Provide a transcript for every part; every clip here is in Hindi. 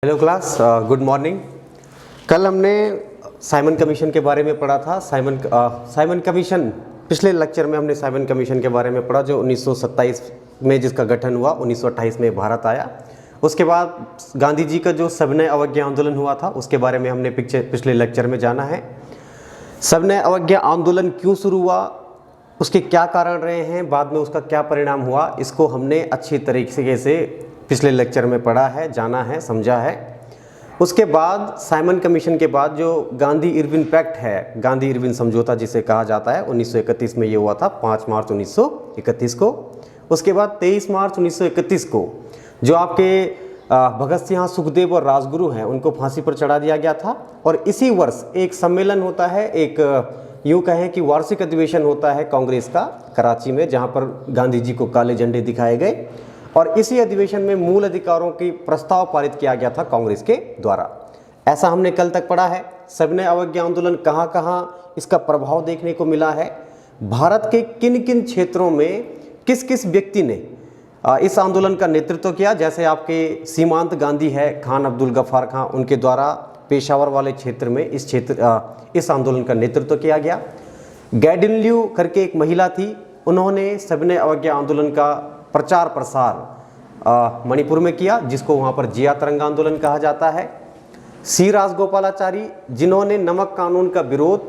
Hello class, good morning. कल हमने साइमन कमीशन के बारे में पढ़ा था। साइमन कमीशन, पिछले लेक्चर में हमने साइमन कमीशन के बारे में पढ़ा जो 1927 में जिसका गठन हुआ, 1928 में भारत आया। उसके बाद गांधी जी का जो सविनय अवज्ञा आंदोलन हुआ था उसके बारे में हमने पिछले लेक्चर में जाना है। सविनय अवज्ञा आंदोलन क्यों शुरू हुआ, उसके क्या कारण रहे हैं, बाद में उसका क्या परिणाम हुआ, इसको हमने अच्छी तरीके से पिछले लेक्चर में पढ़ा है, जाना है, समझा है। उसके बाद साइमन कमीशन के बाद जो गांधी इरविन पैक्ट है, गांधी इरविन समझौता जिसे कहा जाता है, 1931 में ये हुआ था, 5 मार्च 1931 को। उसके बाद 23 मार्च 1931 को जो आपके भगत सिंह, सुखदेव और राजगुरु हैं उनको फांसी पर चढ़ा दिया गया था। और इसी वर्ष एक सम्मेलन होता है, एक यूँ कहें कि वार्षिक अधिवेशन होता है कांग्रेस का कराची में, जहाँ पर गांधी जी को काले झंडे दिखाए गए। और इसी अधिवेशन में मूल अधिकारों की प्रस्ताव पारित किया गया था कांग्रेस के द्वारा। ऐसा हमने कल तक पढ़ा है। सविनय अवज्ञा आंदोलन कहाँ कहाँ इसका प्रभाव देखने को मिला है, भारत के किन किन क्षेत्रों में किस किस व्यक्ति ने इस आंदोलन का नेतृत्व किया। जैसे आपके सीमांत गांधी है, खान अब्दुल गफ्फार खां, उनके द्वारा पेशावर वाले क्षेत्र में इस आंदोलन का नेतृत्व किया गया। गैडिनल्यू करके एक महिला थी, उन्होंने सविनय अवज्ञा आंदोलन का प्रचार प्रसार मणिपुर में किया, जिसको वहाँ पर जिया तरंग आंदोलन कहा जाता है। सी राजगोपालाचारी, जिन्होंने नमक कानून का विरोध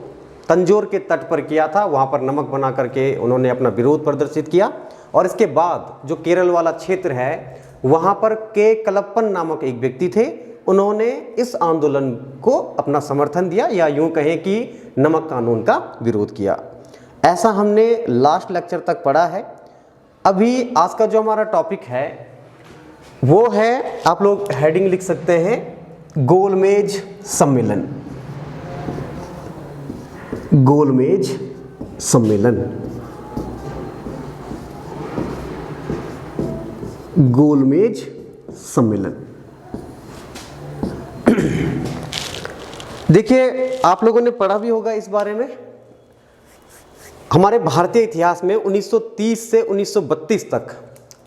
तंजोर के तट पर किया था, वहाँ पर नमक बना करके उन्होंने अपना विरोध प्रदर्शित किया। और इसके बाद जो केरल वाला क्षेत्र है वहाँ पर के कलप्पन नामक एक व्यक्ति थे, उन्होंने इस आंदोलन को अपना समर्थन दिया, या यूँ कहें कि नमक कानून का विरोध किया। ऐसा हमने लास्ट लेक्चर तक पढ़ा है। अभी आज का जो हमारा टॉपिक है वो है, आप लोग हेडिंग लिख सकते हैं, गोलमेज सम्मेलन। गोलमेज सम्मेलन, गोलमेज सम्मेलन। देखिए, आप लोगों ने पढ़ा भी होगा इस बारे में। हमारे भारतीय इतिहास में 1930 से 1932 तक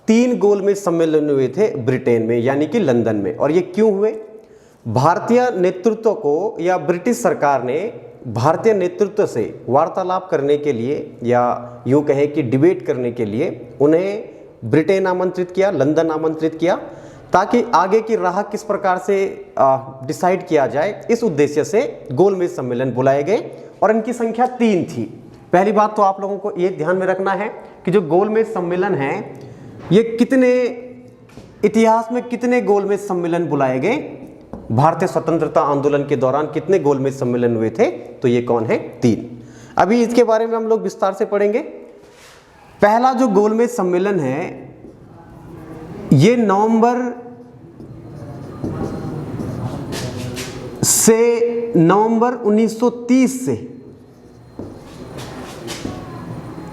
3 गोलमेज सम्मेलन हुए थे ब्रिटेन में, यानी कि लंदन में। और ये क्यों हुए? भारतीय नेतृत्व को या ब्रिटिश सरकार ने भारतीय नेतृत्व से वार्तालाप करने के लिए, या यूँ कहें कि डिबेट करने के लिए उन्हें ब्रिटेन आमंत्रित किया, लंदन आमंत्रित किया, ताकि आगे की राह किस प्रकार से डिसाइड किया जाए। इस उद्देश्य से गोलमेज सम्मेलन बुलाए गए और इनकी संख्या 3 थी। पहली बात तो आप लोगों को ये ध्यान में रखना है कि जो गोलमेज सम्मेलन है, ये कितने इतिहास में कितने गोलमेज सम्मेलन बुलाए गए, भारतीय स्वतंत्रता आंदोलन के दौरान कितने गोलमेज सम्मेलन हुए थे, तो ये कौन है? 3। अभी इसके बारे में हम लोग विस्तार से पढ़ेंगे। पहला जो गोलमेज सम्मेलन है ये नवंबर से 1930 से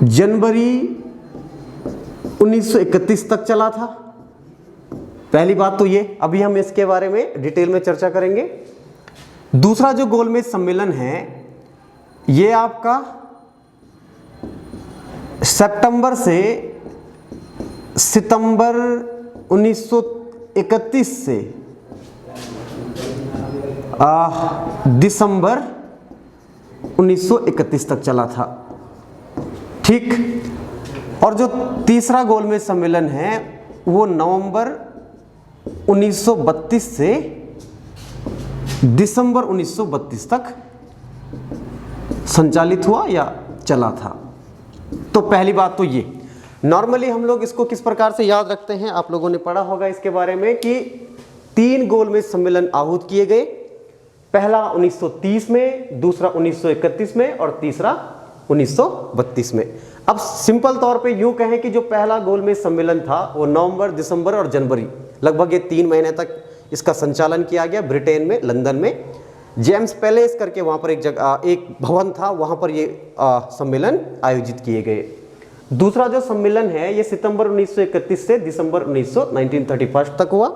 जनवरी 1931 तक चला था। पहली बात तो ये, अभी हम इसके बारे में डिटेल में चर्चा करेंगे। दूसरा जो गोलमेज सम्मेलन है ये आपका सितंबर से सितंबर 1931 से दिसंबर 1931 तक चला था, ठीक। और जो तीसरा गोलमेज सम्मेलन है वो नवंबर 1932 से दिसंबर 1932 तक संचालित हुआ या चला था। तो पहली बात तो ये, नॉर्मली हम लोग इसको किस प्रकार से याद रखते हैं, आप लोगों ने पढ़ा होगा इसके बारे में कि 3 गोलमेज सम्मेलन आहूत किए गए। पहला 1930 में, दूसरा 1931 में और तीसरा 1932 में। अब सिंपल तौर पे यूं कहें कि जो पहला गोलमेज सम्मेलन था वो नवंबर, दिसंबर और जनवरी, लगभग ये 3 महीने तक इसका संचालन किया गया ब्रिटेन में, लंदन में। जेम्स पैलेस करके वहाँ पर एक जगह, एक भवन था, वहाँ पर ये सम्मेलन आयोजित किए गए। दूसरा जो सम्मेलन है ये सितंबर 1931 से दिसंबर 1931 तक हुआ।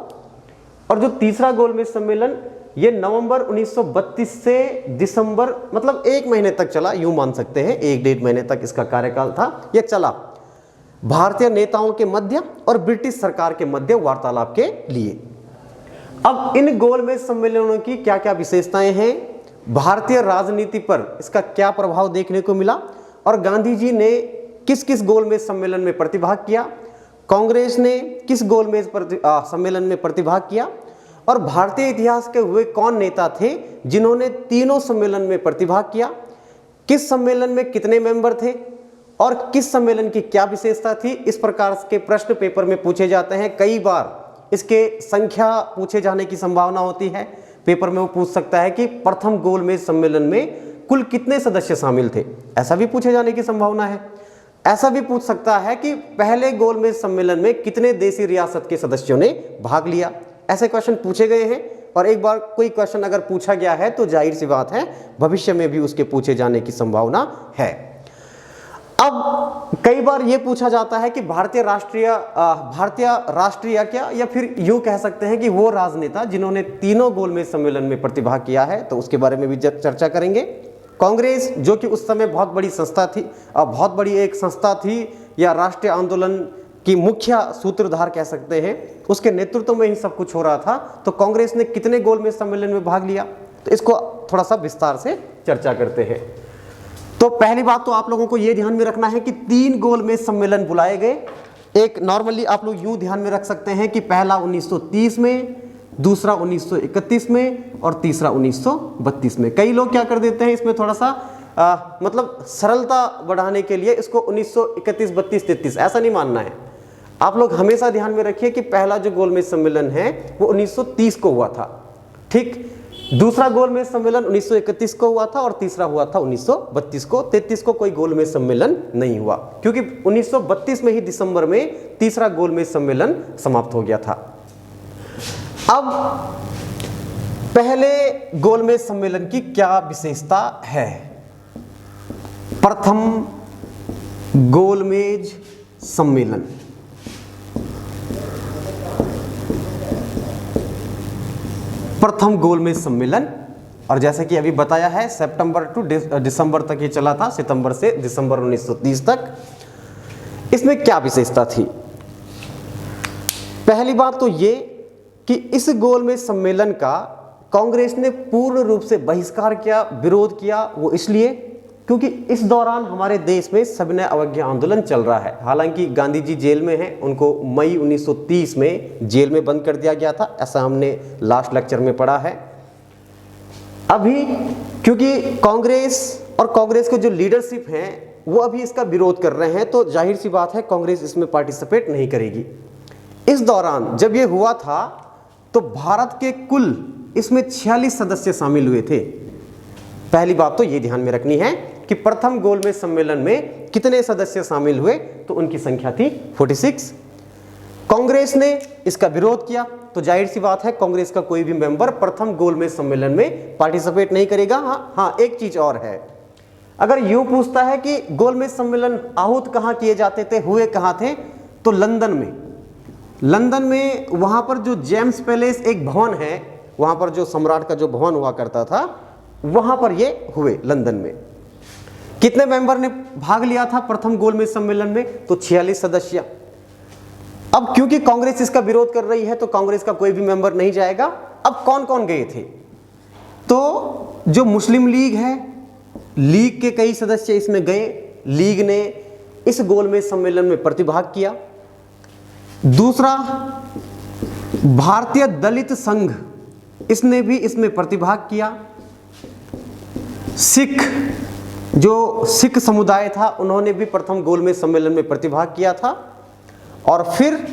और जो तीसरा गोलमेज सम्मेलन ये नवंबर 1932 से दिसंबर, मतलब 1 महीने तक चला, यूं मान सकते हैं 1-1.5 महीने तक इसका कार्यकाल था। यह चला भारतीय नेताओं के मध्य और ब्रिटिश सरकार के मध्य वार्तालाप के लिए। अब इन गोलमेज सम्मेलनों की क्या क्या विशेषताएं हैं, भारतीय राजनीति पर इसका क्या प्रभाव देखने को मिला, और गांधी जी ने किस किस गोलमेज सम्मेलन में प्रतिभाग किया, कांग्रेस ने किस गोलमेज सम्मेलन में प्रतिभाग किया, और भारतीय इतिहास के हुए कौन नेता थे जिन्होंने तीनों सम्मेलन में प्रतिभाग किया, किस सम्मेलन में कितने मेंबर थे और किस सम्मेलन की क्या विशेषता थी। इस प्रकार के प्रश्न पेपर में पूछे जाते हैं। कई बार इसके संख्या पूछे जाने की संभावना होती है, पेपर में वो पूछ सकता है कि प्रथम गोलमेज सम्मेलन में कुल कितने सदस्य शामिल थे, ऐसा भी पूछे जाने की संभावना है। ऐसा भी पूछ सकता है कि पहले गोलमेज सम्मेलन में कितने देशी रियासत के सदस्यों ने भाग लिया। ऐसे क्वेश्चन पूछे गए हैं, और एक बार कोई क्वेश्चन अगर पूछा गया है तो जाहिर सी बात है भविष्य में भी उसके पूछे जाने की संभावना है। अब कई बार यह पूछा जाता है कि भारतीय राष्ट्रीय क्या, या फिर यूं कह सकते हैं कि वो राजनेता जिन्होंने तीनों गोलमेज सम्मेलन में प्रतिभाग किया है, तो उसके बारे में भी चर्चा करेंगे। कांग्रेस जो कि उस समय बहुत बड़ी संस्था थी, बहुत बड़ी एक संस्था थी, या राष्ट्रीय आंदोलन की मुख्य सूत्रधार कह सकते हैं, उसके नेतृत्व में ही सब कुछ हो रहा था। तो कांग्रेस ने कितने गोलमेज सम्मेलन में भाग लिया, तो इसको थोड़ा सा विस्तार से चर्चा करते हैं। तो पहली बात तो आप लोगों को यह ध्यान में रखना है कि 3 गोलमेज सम्मेलन बुलाए गए। एक नॉर्मली आप लोग यूं ध्यान में रख सकते हैं कि पहला 1930 में, दूसरा 1931 में, और तीसरा 1932 में। कई लोग क्या कर देते हैं इसमें थोड़ा सा मतलब सरलता बढ़ाने के लिए इसको 1931, 32, 33 ऐसा नहीं मानना है। आप लोग हमेशा ध्यान में रखिए कि पहला जो गोलमेज सम्मेलन है वो 1930 को हुआ था, ठीक। दूसरा गोलमेज सम्मेलन 1931 को हुआ था, और तीसरा हुआ था 1932 को। 33 को कोई गोलमेज सम्मेलन नहीं हुआ, क्योंकि 1932 में ही दिसंबर में तीसरा गोलमेज सम्मेलन समाप्त हो गया था। अब पहले गोलमेज सम्मेलन की क्या विशेषता है? प्रथम गोलमेज सम्मेलन, प्रथम गोलमेज सम्मेलन, और जैसे कि अभी बताया है सितंबर टू दिसंबर तक ये चला था, सितंबर से दिसंबर 1930 तक। इसमें क्या विशेषता थी? पहली बात तो ये कि इस गोलमेज सम्मेलन का कांग्रेस ने पूर्ण रूप से बहिष्कार किया, विरोध किया। वो इसलिए क्योंकि इस दौरान हमारे देश में सविनय अवज्ञा आंदोलन चल रहा है। हालांकि गांधी जी जेल में हैं, उनको मई 1930 में जेल में बंद कर दिया गया था, ऐसा हमने लास्ट लेक्चर में पढ़ा है। अभी क्योंकि कांग्रेस और कांग्रेस के जो लीडरशिप हैं वो अभी इसका विरोध कर रहे हैं, तो जाहिर सी बात है कांग्रेस इसमें पार्टिसिपेट नहीं करेगी। इस दौरान जब ये हुआ था तो भारत के कुल इसमें 46 सदस्य शामिल हुए थे। पहली बात तो ये ध्यान में रखनी है कि प्रथम गोलमेज सम्मेलन में कितने सदस्य शामिल हुए, तो उनकी संख्या थी 46। कांग्रेस ने इसका विरोध किया, तो जाहिर सी बात है कांग्रेस का कोई भी मेंबर प्रथम गोलमेज सम्मेलन में पार्टिसिपेट नहीं करेगा। हाँ, एक चीज और है, अगर यूं पूछता है कि गोलमेज सम्मेलन आहूत कहाँ किए जाते थे, हुए कहाँ थे, तो लंदन में वहां पर जो जेम्स पैलेस एक भवन है, वहां पर जो सम्राट का जो भवन हुआ करता था, वहां पर ये हुए लंदन में। कितने मेंबर ने भाग लिया था प्रथम गोलमेज सम्मेलन में? तो 46 सदस्य। अब क्योंकि कांग्रेस इसका विरोध कर रही है तो कांग्रेस का कोई भी मेंबर नहीं जाएगा। अब कौन कौन गए थे? तो जो मुस्लिम लीग है, लीग के कई सदस्य इसमें गए। लीग ने इस गोलमेज सम्मेलन में प्रतिभाग किया। दूसरा, भारतीय दलित संघ, इसने भी इसमें प्रतिभाग किया। सिख समुदाय था, उन्होंने भी प्रथम गोलमेज सम्मेलन में प्रतिभाग किया था। और फिर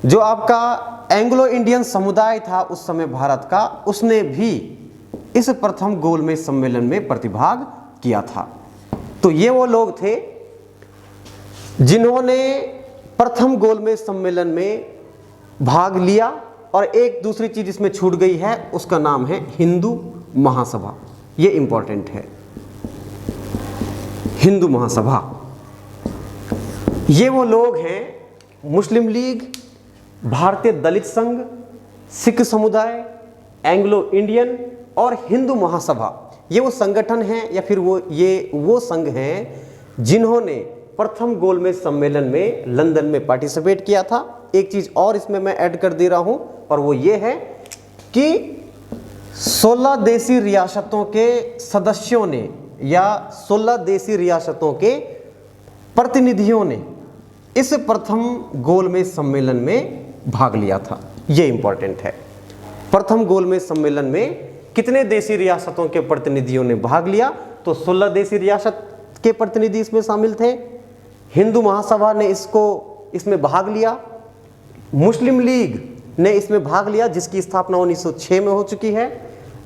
जो आपका एंग्लो इंडियन समुदाय था उस समय भारत का, उसने भी इस प्रथम गोलमेज सम्मेलन में प्रतिभाग किया था। तो ये वो लोग थे जिन्होंने प्रथम गोलमेज सम्मेलन में भाग लिया। और एक दूसरी चीज इसमें छूट गई है, उसका नाम है हिंदू महासभा। ये इंपॉर्टेंट है, हिंदू महासभा। ये वो लोग हैं, मुस्लिम लीग, भारतीय दलित संघ, सिख समुदाय, एंग्लो इंडियन और हिंदू महासभा। ये वो संगठन हैं या फिर वो संघ हैं जिन्होंने प्रथम गोलमेज सम्मेलन में लंदन में पार्टिसिपेट किया था। एक चीज और इसमें मैं ऐड कर दे रहा हूं, और वो ये है कि 16 देशी रियासतों के सदस्यों ने या 16 देशी रियासतों के प्रतिनिधियों ने इस प्रथम गोलमेज सम्मेलन में भाग लिया था। ये इंपॉर्टेंट है। प्रथम गोलमेज सम्मेलन में कितने देशी रियासतों के प्रतिनिधियों ने भाग लिया? तो 16 देशी रियासत के प्रतिनिधि इसमें शामिल थे। हिंदू महासभा ने इसमें भाग लिया। मुस्लिम लीग ने इसमें भाग लिया, जिसकी स्थापना 1906 में हो चुकी है।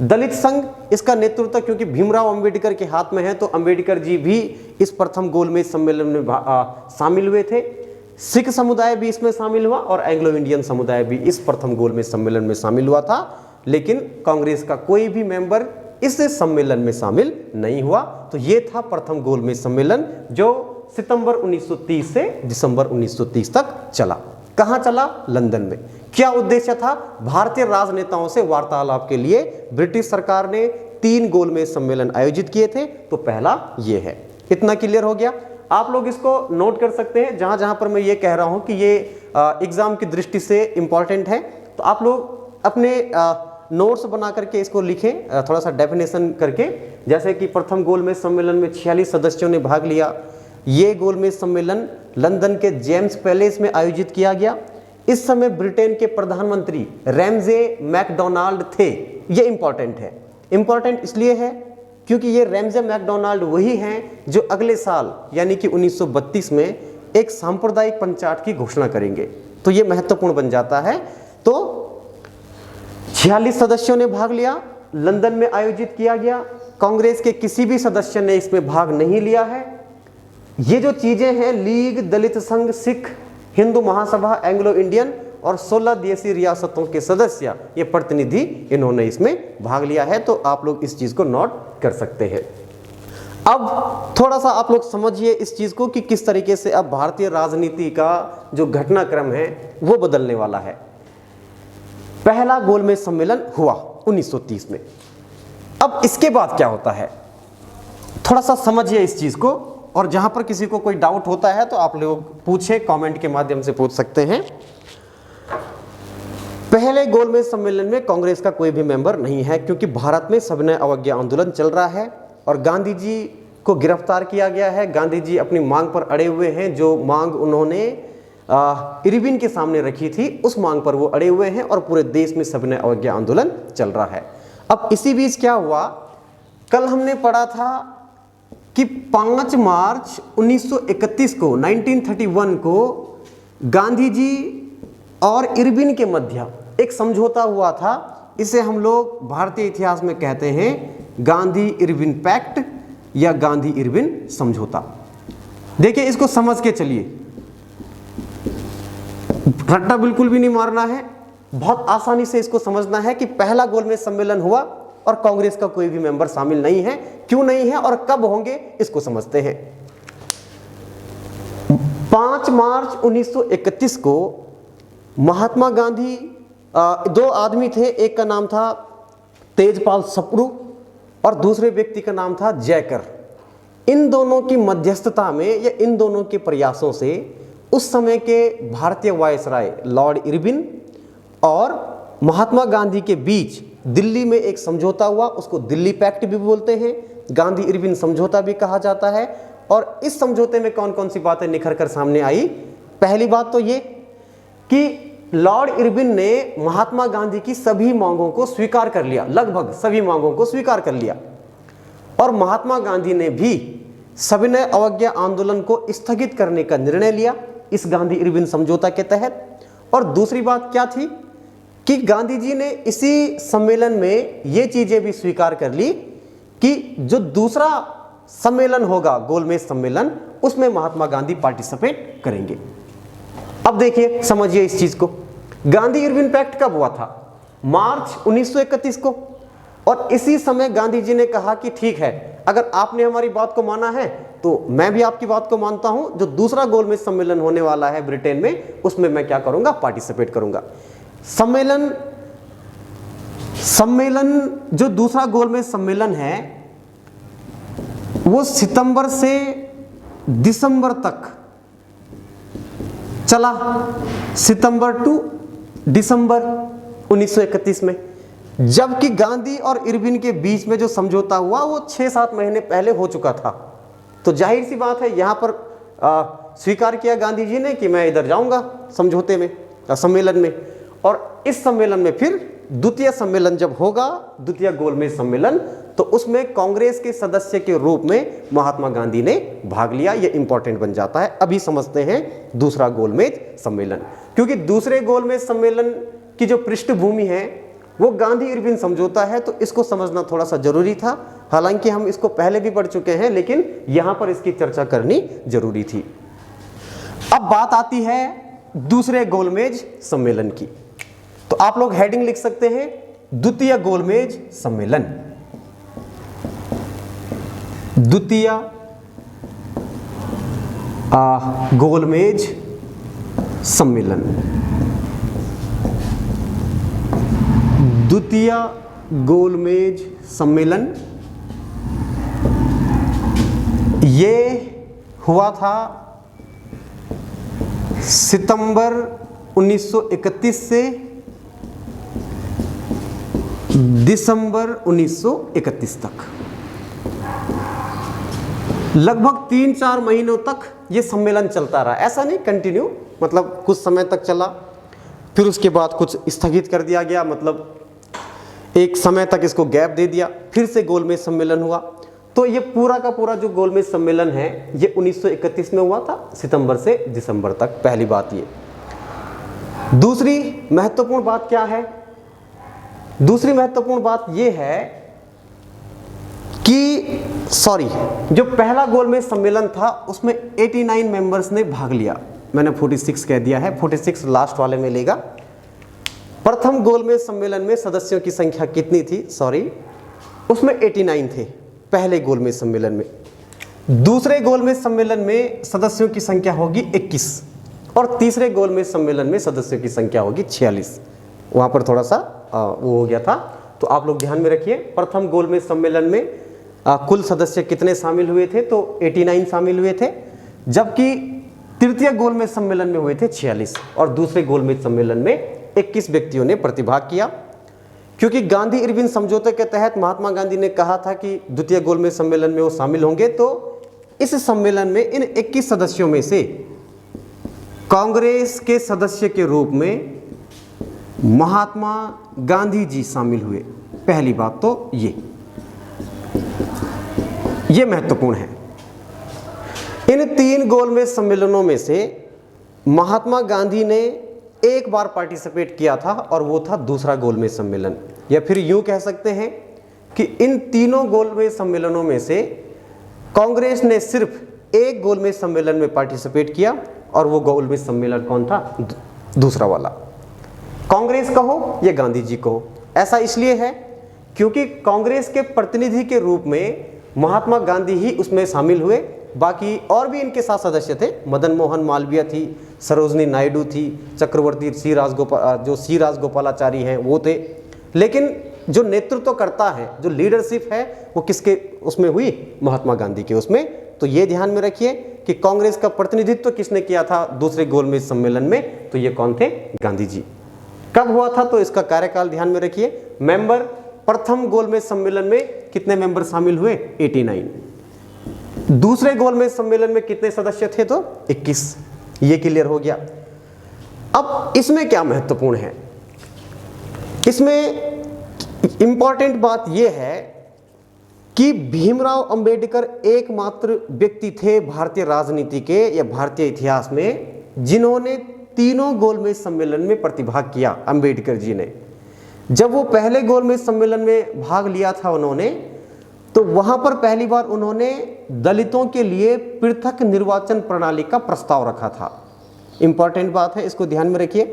दलित संघ, इसका नेतृत्व क्योंकि भीमराव अंबेडकर के हाथ में है, तो अंबेडकर जी भी इस प्रथम गोलमेज सम्मेलन में शामिल हुए थे। सिख समुदाय भी इसमें शामिल हुआ और एंग्लो इंडियन समुदाय भी इस प्रथम गोलमेज सम्मेलन में शामिल हुआ था। लेकिन कांग्रेस का कोई भी मेंबर इस सम्मेलन में शामिल नहीं हुआ। तो ये था प्रथम गोलमेज सम्मेलन, जो सितंबर 1930 से दिसंबर 1930 तक चला। कहाँ चला? लंदन में। क्या उद्देश्य था? भारतीय राजनेताओं से वार्तालाप के लिए ब्रिटिश सरकार ने 3 गोलमेज सम्मेलन आयोजित किए थे। तो पहला ये है। इतना क्लियर हो गया? आप लोग इसको नोट कर सकते हैं। जहां जहां पर मैं ये कह रहा हूं कि ये एग्जाम की दृष्टि से इंपॉर्टेंट है, तो आप लोग अपने नोट्स बना करके इसको लिखें, थोड़ा सा डेफिनेशन करके। जैसे कि प्रथम गोलमेज सम्मेलन में 46 सदस्यों ने भाग लिया। ये गोलमेज सम्मेलन लंदन के जेम्स पैलेस में आयोजित किया गया। इस समय ब्रिटेन के प्रधानमंत्री रैमजे मैकडोनाल्ड थे। ये इंपॉर्टेंट है। इंपॉर्टेंट इसलिए है क्योंकि ये रैमजे मैकडोनाल्ड वही हैं जो अगले साल यानी कि 1932 में एक सांप्रदायिक पंचायत की घोषणा करेंगे। तो ये महत्वपूर्ण बन जाता है। तो 46 सदस्यों ने भाग लिया, लंदन में आयोजित किया गया। कांग्रेस के किसी भी सदस्य ने इसमें भाग नहीं लिया है। ये जो चीजें हैं, लीग, दलित संघ, सिख, हिंदू महासभा, एंग्लो इंडियन और 16 देशी रियासतों के सदस्य, ये प्रतिनिधि, इन्होंने इसमें भाग लिया है। तो आप लोग इस चीज को नोट कर सकते हैं। अब थोड़ा सा आप लोग समझिए इस चीज को कि किस तरीके से अब भारतीय राजनीति का जो घटनाक्रम है वो बदलने वाला है। पहला गोलमेज सम्मेलन हुआ 1930 में। अब इसके बाद क्या होता है, थोड़ा सा समझिए इस चीज को। और जहां पर किसी को कोई डाउट होता है तो आप लोग पूछे, कमेंट के माध्यम से पूछ सकते हैं। पहले गोलमेज सम्मेलन में कांग्रेस का कोई भी मेंबर नहीं है, क्योंकि भारत में सविनय अवज्ञा आंदोलन चल रहा है और गांधी जी को गिरफ्तार किया गया है। गांधी जी अपनी मांग पर अड़े हुए हैं। जो मांग उन्होंने इरविन के सामने रखी थी, उस मांग पर वो अड़े हुए हैं और पूरे देश में सविनय अवज्ञा आंदोलन चल रहा है। अब इसी बीच क्या हुआ, कल हमने पढ़ा था कि 5 मार्च 1931 को 1931 को गांधी जी और इरविन के मध्य एक समझौता हुआ था। इसे हम लोग भारतीय इतिहास में कहते हैं गांधी इरविन पैक्ट या गांधी इरविन समझौता। देखिए, इसको समझ के चलिए, रट्टा बिल्कुल भी नहीं मारना है। बहुत आसानी से इसको समझना है कि पहला गोलमेज सम्मेलन हुआ और कांग्रेस का कोई भी मेंबर शामिल नहीं है। क्यों नहीं है और कब होंगे, इसको समझते हैं। 5 मार्च 1931 को महात्मा गांधी, 2 आदमी थे, एक का नाम था तेजपाल सप्रू और दूसरे व्यक्ति का नाम था जयकर। इन दोनों की मध्यस्थता में या इन दोनों के प्रयासों से उस समय के भारतीय वायसराय लॉर्ड इरविन और महात्मा गांधी के बीच दिल्ली में एक समझौता हुआ। उसको दिल्ली पैक्ट भी बोलते हैं, गांधी इरविन समझौता भी कहा जाता है। और इस समझौते में कौन कौन सी बातें निखर कर सामने आई। पहली बात तो ये कि लॉर्ड इरविन ने महात्मा गांधी की सभी मांगों को स्वीकार कर लिया, लगभग सभी मांगों को स्वीकार कर लिया। और महात्मा गांधी ने भी सविनय अवज्ञा आंदोलन को स्थगित करने का निर्णय लिया इस गांधी इरविन समझौता के तहत। और दूसरी बात क्या थी कि गांधी जी ने इसी सम्मेलन में ये चीजें भी स्वीकार कर ली कि जो दूसरा सम्मेलन होगा गोलमेज सम्मेलन, उसमें महात्मा गांधी पार्टिसिपेट करेंगे। अब देखिए, समझिए इस चीज को। गांधी इरविन पैक्ट कब हुआ था? मार्च 1931 को। और इसी समय गांधी जी ने कहा कि ठीक है, अगर आपने हमारी बात को माना है तो मैं भी आपकी बात को मानता हूं। जो दूसरा गोलमेज सम्मेलन होने वाला है ब्रिटेन में, उसमें मैं क्या करूंगा, पार्टिसिपेट करूंगा। सम्मेलन जो दूसरा गोलमेज सम्मेलन है वो सितंबर से दिसंबर तक चला, सितंबर टू दिसंबर 1931 में। जबकि गांधी और इरविन के बीच में जो समझौता हुआ वो 6-7 महीने पहले हो चुका था। तो जाहिर सी बात है यहाँ पर स्वीकार किया गांधी जी ने कि मैं इधर जाऊंगा समझौते में, सम्मेलन में, और इस सम्मेलन में फिर द्वितीय सम्मेलन जब होगा, द्वितीय गोलमेज सम्मेलन, तो उसमें कांग्रेस के सदस्य के रूप में महात्मा गांधी ने भाग लिया। ये इंपॉर्टेंट बन जाता है। अभी समझते हैं दूसरा गोलमेज सम्मेलन, क्योंकि दूसरे गोलमेज सम्मेलन की जो पृष्ठभूमि है वो गांधी इरविन समझौता है, तो इसको समझना थोड़ा सा जरूरी था। हालांकि हम इसको पहले भी पढ़ चुके हैं, लेकिन यहां पर इसकी चर्चा करनी जरूरी थी। अब बात आती है दूसरे गोलमेज सम्मेलन की, तो आप लोग हेडिंग लिख सकते हैं, द्वितीय गोलमेज सम्मेलन। द्वितीय गोलमेज सम्मेलन, द्वितीय गोलमेज सम्मेलन ये हुआ था सितंबर 1931 से दिसंबर 1931 तक। लगभग 3-4 महीनों तक ये सम्मेलन चलता रहा। ऐसा नहीं कंटिन्यू, मतलब कुछ समय तक चला, फिर उसके बाद कुछ स्थगित कर दिया गया, मतलब एक समय तक इसको गैप दे दिया, फिर से गोलमेज सम्मेलन हुआ। तो ये पूरा का पूरा जो गोलमेज सम्मेलन है ये 1931 में हुआ था, सितंबर से दिसंबर तक। पहली बात ये। दूसरी महत्वपूर्ण बात क्या है? दूसरी महत्वपूर्ण बात ये है कि जो पहला गोलमेज सम्मेलन था उसमें 89 मेंबर्स ने भाग लिया। मैंने 46 कह दिया है, 46 लास्ट वाले में लेगा। प्रथम गोलमेज सम्मेलन में सदस्यों की संख्या कितनी थी? उसमें 89 थे पहले गोलमेज सम्मेलन में। दूसरे गोलमेज सम्मेलन में सदस्यों की संख्या होगी 21 और तीसरे गोलमेज सम्मेलन में सदस्यों की संख्या होगी 46। वहां पर थोड़ा सा वो हो गया था, तो आप लोग ध्यान में रखिए। प्रथम गोलमेज सम्मेलन में कुल सदस्य कितने शामिल हुए थे? तो 89 शामिल हुए थे, जबकि तृतीय गोलमेज सम्मेलन में हुए थे 46 और दूसरे गोलमेज सम्मेलन में 21 व्यक्तियों ने प्रतिभाग किया। क्योंकि गांधी इरविन समझौते के तहत महात्मा गांधी ने कहा था कि द्वितीय गोलमेज सम्मेलन में वो शामिल होंगे, तो इस सम्मेलन में इन 21 सदस्यों में से कांग्रेस के सदस्य के रूप में महात्मा गांधी जी शामिल हुए। पहली बात तो ये महत्वपूर्ण है। इन 3 गोलमेज सम्मेलनों में से महात्मा गांधी ने एक बार पार्टिसिपेट किया था और वो था दूसरा गोलमेज सम्मेलन, या फिर यूं कह सकते हैं कि इन तीनों गोलमेज सम्मेलनों में से कांग्रेस ने सिर्फ एक गोलमेज सम्मेलन में पार्टिसिपेट किया, और वो गोलमेज सम्मेलन कौन था? दूसरा वाला। कांग्रेस कहो या गांधी जी कहो, ऐसा इसलिए है क्योंकि कांग्रेस के प्रतिनिधि के रूप में महात्मा गांधी ही उसमें शामिल हुए। बाकी और भी इनके साथ सदस्य थे, मदन मोहन मालवीय थी, सरोजनी नायडू थी, चक्रवर्ती सी राजगोपालाचारी हैं वो थे। लेकिन जो नेतृत्व करता है, जो लीडरशिप है, वो किसके उसमें हुई? महात्मा गांधी के उसमें। तो ये ध्यान में रखिए कि कांग्रेस का प्रतिनिधित्व किसने किया था दूसरे गोलमेज सम्मेलन में? तो ये कौन थे? गांधी जी। कब हुआ था? तो इसका कार्यकाल ध्यान में रखिए। मेंबर, प्रथम गोलमेज सम्मेलन में कितने मेंबर शामिल हुए? 89। दूसरे गोलमेज सम्मेलन में कितने सदस्य थे? तो 21। ये क्लियर हो गया। अब इसमें क्या महत्वपूर्ण है? इसमें इंपॉर्टेंट बात यह है कि भीमराव अंबेडकर एकमात्र व्यक्ति थे भारतीय राजनीति के या भारतीय इतिहास में जिन्होंने तीनों गोलमेज सम्मेलन में प्रतिभाग किया। अंबेडकर जी ने जब वो पहले गोलमेज सम्मेलन में भाग लिया था उन्होंने, तो वहां पर पहली बार उन्होंने दलितों के लिए पृथक निर्वाचन प्रणाली का प्रस्ताव रखा था। इंपॉर्टेंट बात है, इसको ध्यान में रखिए।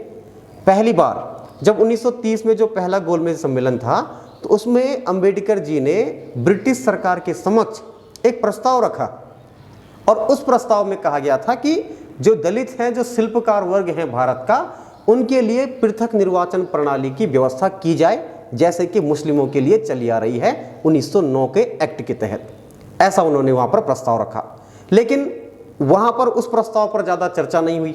पहली बार जब 1930 में जो पहला गोलमेज सम्मेलन था, तो उसमें अंबेडकर जी ने ब्रिटिश सरकार के समक्ष एक प्रस्ताव रखा, और उस प्रस्ताव में कहा गया था कि जो दलित हैं, जो शिल्पकार वर्ग हैं भारत का, उनके लिए पृथक निर्वाचन प्रणाली की व्यवस्था की जाए, जैसे कि मुस्लिमों के लिए चली आ रही है 1909 के एक्ट के तहत। ऐसा उन्होंने वहां पर प्रस्ताव रखा, लेकिन वहां पर उस प्रस्ताव पर ज्यादा चर्चा नहीं हुई।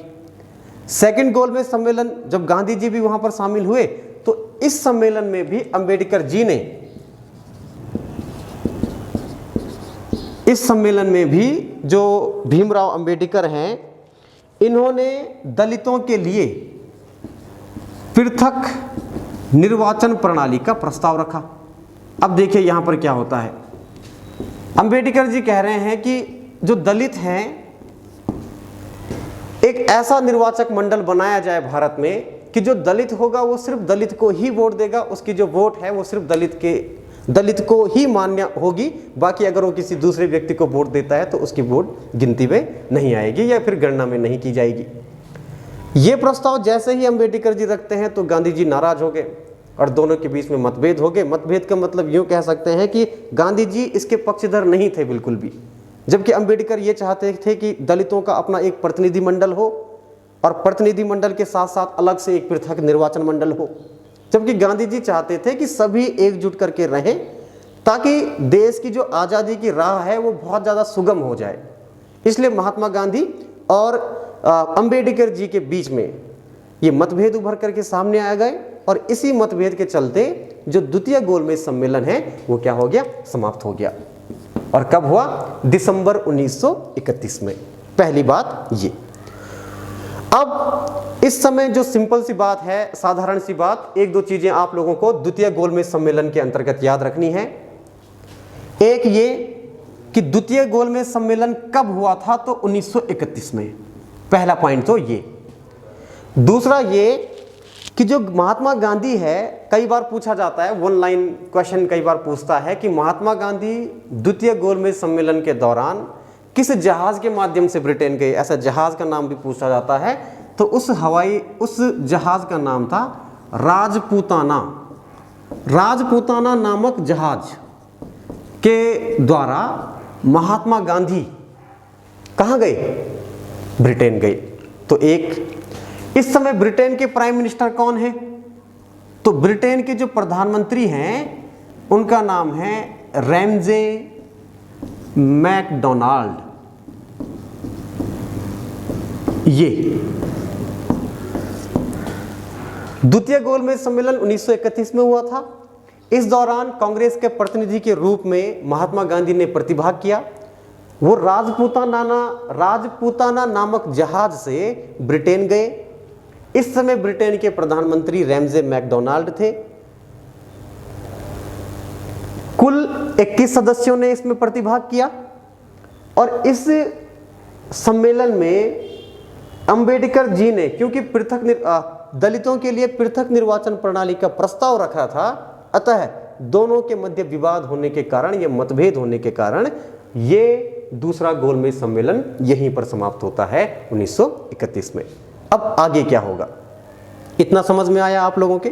सेकंड गोलमेज सम्मेलन जब गांधी जी भी वहां पर शामिल हुए, तो इस सम्मेलन में भी अंबेडकर जी ने, इस सम्मेलन में भी जो भीमराव अंबेडकर हैं, इन्होंने दलितों के लिए पृथक निर्वाचन प्रणाली का प्रस्ताव रखा। अब देखिए यहां पर क्या होता है। अंबेडकर जी कह रहे हैं कि जो दलित हैं, एक ऐसा निर्वाचक मंडल बनाया जाए भारत में कि जो दलित होगा वो सिर्फ दलित को ही वोट देगा, उसकी जो वोट है वो सिर्फ दलित को ही मान्य होगी, बाकी अगर वो किसी दूसरे व्यक्ति को वोट देता है तो उसकी वोट गिनती में नहीं आएगी या फिर गणना में नहीं की जाएगी। ये प्रस्ताव जैसे ही अंबेडकर जी रखते हैं तो गांधी जी नाराज हो गए और दोनों के बीच में मतभेद हो गए। मतभेद का मतलब यूँ कह सकते हैं कि गांधी जी इसके पक्षधर नहीं थे बिल्कुल भी, जबकि अंबेडकर ये चाहते थे कि दलितों का अपना एक प्रतिनिधि मंडल हो और प्रतिनिधि मंडल के साथ साथ अलग से एक पृथक निर्वाचन मंडल हो, जबकि गांधी जी चाहते थे कि सभी एकजुट करके रहें ताकि देश की जो आज़ादी की राह है वो बहुत ज़्यादा सुगम हो जाए। इसलिए महात्मा गांधी और अंबेडकर जी के बीच में ये मतभेद उभर करके सामने आ गए और इसी मतभेद के चलते जो द्वितीय गोलमेज सम्मेलन है वो क्या हो गया, समाप्त हो गया। और कब हुआ? दिसंबर 1931 में। पहली बात ये। अब इस समय जो सिंपल सी बात है, साधारण सी बात, एक दो चीजें आप लोगों को द्वितीय गोलमेज सम्मेलन के अंतर्गत याद रखनी है। एक ये कि द्वितीय गोलमेज सम्मेलन कब हुआ था, तो 1931 में। पहला पॉइंट तो ये। दूसरा ये कि जो महात्मा गांधी है, कई बार पूछा जाता है, वन लाइन क्वेश्चन कई बार पूछता है कि महात्मा गांधी द्वितीय गोलमेज सम्मेलन के दौरान किस जहाज के माध्यम से ब्रिटेन गए, ऐसा जहाज का नाम भी पूछा जाता है। तो उस जहाज का नाम था राजपूताना। राजपूताना नामक जहाज के द्वारा महात्मा गांधी कहाँ गए? ब्रिटेन गए। तो एक, इस समय ब्रिटेन के प्राइम मिनिस्टर कौन है? तो ब्रिटेन के जो प्रधानमंत्री हैं उनका नाम है रैमजे मैकडोनाल्ड। ये द्वितीय गोलमेज सम्मेलन 1931 में हुआ था। इस दौरान कांग्रेस के प्रतिनिधि के रूप में महात्मा गांधी ने प्रतिभाग किया। वो राजपूताना नामक जहाज से ब्रिटेन गए। इस समय ब्रिटेन के प्रधानमंत्री रैमजे मैकडोनाल्ड थे। कुल 21 सदस्यों ने इसमें प्रतिभाग किया और इस सम्मेलन में अंबेडकर जी ने, क्योंकि दलितों के लिए पृथक निर्वाचन प्रणाली का प्रस्ताव रखा था, अतः दोनों के मध्य विवाद होने के कारण, या मतभेद होने के कारण, ये दूसरा गोलमेज सम्मेलन यहीं पर समाप्त होता है 1931 में। अब आगे क्या होगा, इतना समझ में आया आप लोगों के?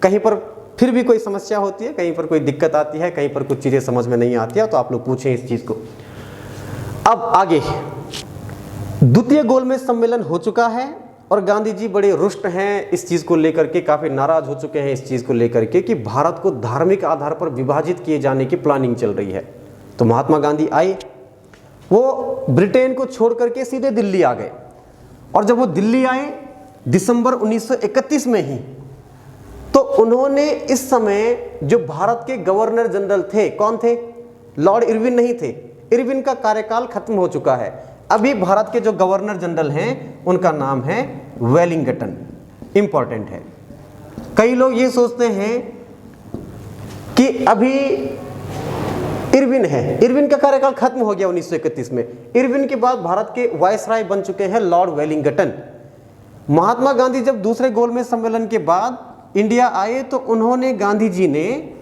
कहीं पर फिर भी कोई समस्या होती है, कहीं पर कोई दिक्कत आती है, कहीं पर कुछ चीजें समझ में नहीं आती है, तो आप लोग पूछें इस चीज को। अब आगे, द्वितीय गोलमेज सम्मेलन हो चुका है और गांधी जी बड़े रुष्ट हैं इस चीज को लेकर के, काफी नाराज हो चुके हैं इस चीज को लेकर के कि भारत को धार्मिक आधार पर विभाजित किए जाने की प्लानिंग चल रही है। तो महात्मा गांधी आए, वो ब्रिटेन को छोड़ करके सीधे दिल्ली आ गए। और जब वो दिल्ली आए दिसंबर 1931 में ही, तो उन्होंने इस समय जो भारत के गवर्नर जनरल थे, कौन थे? लॉर्ड इरविन नहीं थे। इरविन का कार्यकाल खत्म हो चुका है। अभी भारत के जो गवर्नर जनरल हैं उनका नाम है वेलिंगटन। इंपॉर्टेंट है। कई लोग ये सोचते हैं कि अभी इरविन है, इरविन का कार्यकाल खत्म हो गया 1931 में। इरविन के बाद भारत के वायसराय बन चुके हैं लॉर्ड वेलिंगटन। महात्मा गांधी जब दूसरे गोलमेज सम्मेलन के बाद इंडिया आए तो उन्होंने, गांधी जी ने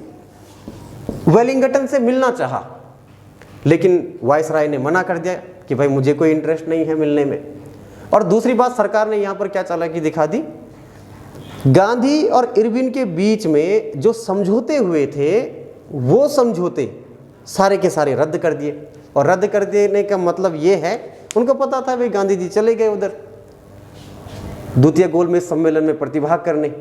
वेलिंगटन से मिलना चाहा, लेकिन वायसराय ने मना कर दिया कि भाई मुझे कोई इंटरेस्ट नहीं है मिलने में। और दूसरी बात, सरकार ने यहां पर क्या चालाकी दिखा दी, गांधी और इरविन के बीच में जो समझौते हुए थे वो समझौते सारे के सारे रद्द कर दिए। और रद्द कर देने का मतलब ये है, उनको पता था भाई गांधी जी चले गए उधर द्वितीय गोलमेज सम्मेलन में प्रतिभाग करने।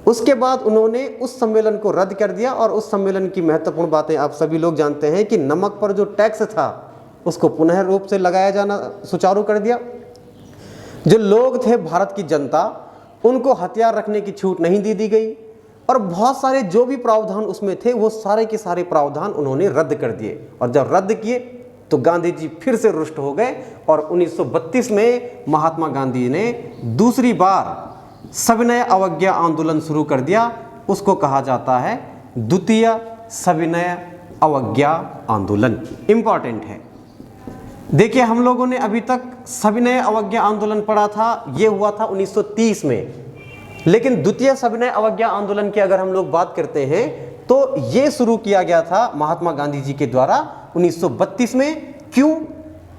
उसके बाद उन्होंने उस सम्मेलन को रद्द कर दिया और उस सम्मेलन की महत्वपूर्ण बातें आप सभी लोग जानते हैं कि नमक पर जो टैक्स था उसको पुनः रूप से लगाया जाना सुचारू कर दिया। जो लोग थे भारत की जनता, उनको हथियार रखने की छूट नहीं दी गई। और बहुत सारे जो भी प्रावधान उसमें थे वो सारे के सारे प्रावधान उन्होंने रद्द कर दिए। और जब रद्द किए तो गांधी जी फिर से रुष्ट हो गए और 1932 में महात्मा गांधी ने दूसरी बार सविनय अवज्ञा आंदोलन शुरू कर दिया। उसको कहा जाता है द्वितीय सविनय अवज्ञा आंदोलन। इंपॉर्टेंट है। देखिए, हम लोगों ने अभी तक सविनय अवज्ञा आंदोलन पढ़ा था, ये हुआ था 1930 में, लेकिन द्वितीय सविनय अवज्ञा आंदोलन की अगर हम लोग बात करते हैं तो ये शुरू किया गया था महात्मा गांधी जी के द्वारा 1932 में। क्यों?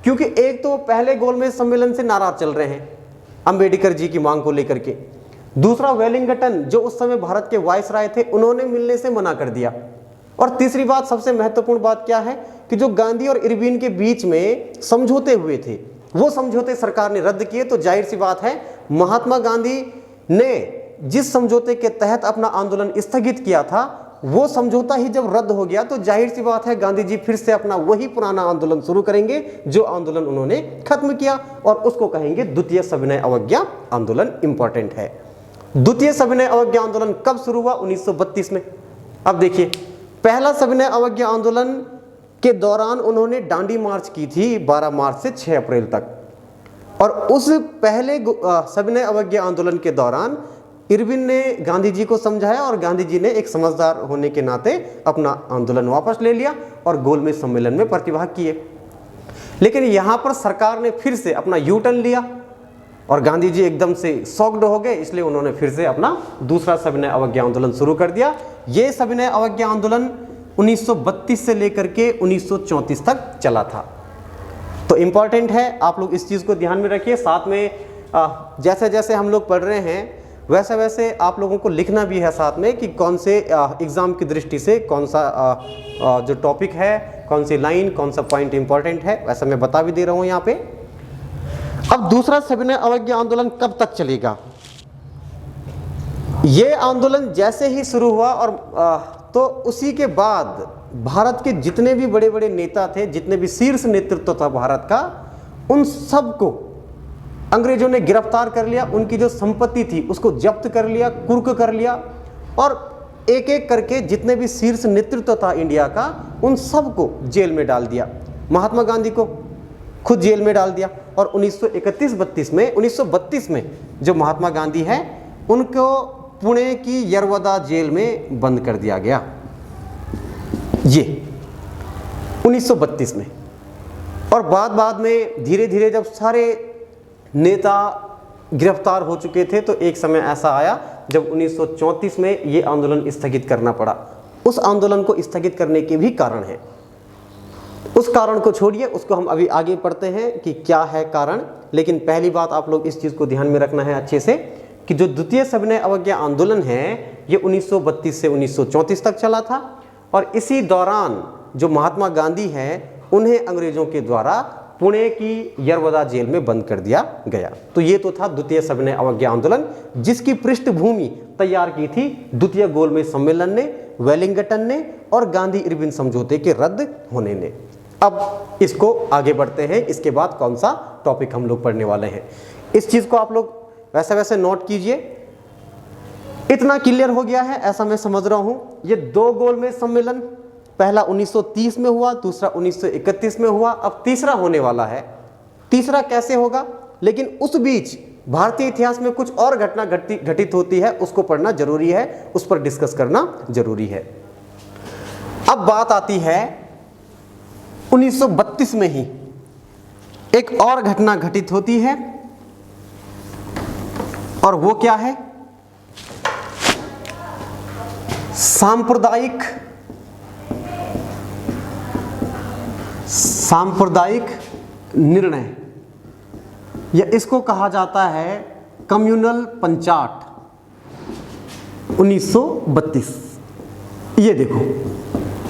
क्योंकि एक तो पहले गोलमेज सम्मेलन से नाराज चल रहे हैं अंबेडकर जी की मांग को लेकर के, दूसरा वेलिंगटन जो उस समय भारत के वायसराय थे उन्होंने मिलने से मना कर दिया, और तीसरी बात, सबसे महत्वपूर्ण बात क्या है कि जो गांधी और इरविन के बीच में समझौते हुए थे वो समझौते सरकार ने रद्द किए। तो जाहिर सी बात है महात्मा गांधी ने जिस समझौते के तहत अपना आंदोलन स्थगित किया था वो समझौता ही जब रद्द हो गया तो जाहिर सी बात है गांधी जी फिर से अपना वही पुराना आंदोलन शुरू करेंगे जो आंदोलन उन्होंने खत्म किया, और उसको कहेंगे द्वितीय सविनय अवज्ञा आंदोलन। इंपॉर्टेंट है। द्वितीय सविनय अवज्ञा आंदोलन कब शुरू हुआ? 1932 में। अब देखिए, पहला सविनय अवज्ञा आंदोलन के दौरान उन्होंने डांडी मार्च की थी 12 मार्च से 6 अप्रैल तक, और उस पहले सविनय अवज्ञा आंदोलन के दौरान इरविन ने गांधी जी को समझाया और गांधी जी ने एक समझदार होने के नाते अपना आंदोलन वापस ले लिया और गोलमेज सम्मेलन में प्रतिभाग किए। लेकिन यहाँ पर सरकार ने फिर से अपना यू टर्न लिया और गांधी जी एकदम से शॉक्ड हो गए, इसलिए उन्होंने फिर से अपना दूसरा सविनय अवज्ञा आंदोलन शुरू कर दिया। ये सविनय अवज्ञा आंदोलन 1932 से लेकर के 1934 तक चला था। तो इम्पॉर्टेंट है, आप लोग इस चीज़ को ध्यान में रखिए। साथ में जैसे जैसे हम लोग पढ़ रहे हैं वैसे वैसे आप लोगों को लिखना भी है साथ में कि कौन से एग्ज़ाम की दृष्टि से कौन सा जो टॉपिक है, कौन सी लाइन, कौन सा पॉइंट इंपॉर्टेंट है, वैसा मैं बता भी दे रहा हूँ यहाँ पे। अब दूसरा सविनय अवज्ञा आंदोलन कब तक चलेगा? ये आंदोलन जैसे ही शुरू हुआ और तो उसी के बाद भारत के जितने भी बड़े बड़े नेता थे, जितने भी शीर्ष नेतृत्व था भारत का, उन सबको अंग्रेजों ने गिरफ्तार कर लिया। उनकी जो संपत्ति थी उसको जब्त कर लिया, कुर्क कर लिया, और एक एक करके जितने भी शीर्ष नेतृत्व था इंडिया का उन सबको जेल में डाल दिया। महात्मा गांधी को खुद जेल में डाल दिया, और 1932 में जो महात्मा गांधी हैं उनको पुणे की यरवदा जेल में बंद कर दिया गया, ये 1932 में। और बाद में धीरे धीरे जब सारे नेता गिरफ्तार हो चुके थे तो एक समय ऐसा आया जब 1934 में ये आंदोलन स्थगित करना पड़ा। उस आंदोलन को स्थगित करने के भी कारण है, उस कारण को छोड़िए, उसको हम अभी आगे पढ़ते हैं कि क्या है कारण। लेकिन पहली बात आप लोग इस चीज़ को ध्यान में रखना है अच्छे से कि जो द्वितीय सविनय अवज्ञा आंदोलन है ये 1932 से 1934 तक चला था, और इसी दौरान जो महात्मा गांधी हैं उन्हें अंग्रेजों के द्वारा पुणे की यरवदा जेल में बंद कर दिया गया। तो ये तो था द्वितीय सविनय अवज्ञा आंदोलन, जिसकी पृष्ठभूमि तैयार की थी द्वितीय गोलमेज सम्मेलन ने, वेलिंगटन ने और गांधी इरविन समझौते के रद्द होने ने। अब इसको आगे बढ़ते हैं, इसके बाद कौन सा टॉपिक हम लोग पढ़ने वाले हैं, इस चीज़ को आप लोग वैसे वैसे नोट कीजिए। इतना क्लियर हो गया है ऐसा मैं समझ रहा हूँ। ये दो गोलमेज सम्मेलन, पहला 1930 में हुआ, दूसरा 1931 में हुआ, अब तीसरा होने वाला है। तीसरा कैसे होगा? लेकिन उस बीच भारतीय इतिहास में कुछ और घटना घटित होती है, उसको पढ़ना जरूरी है, उस पर डिस्कस करना जरूरी है। अब बात आती है 1932 में ही एक और घटना घटित होती है, और वो क्या है? सांप्रदायिक निर्णय, या इसको कहा जाता है कम्युनल पंचाट 1932। ये देखो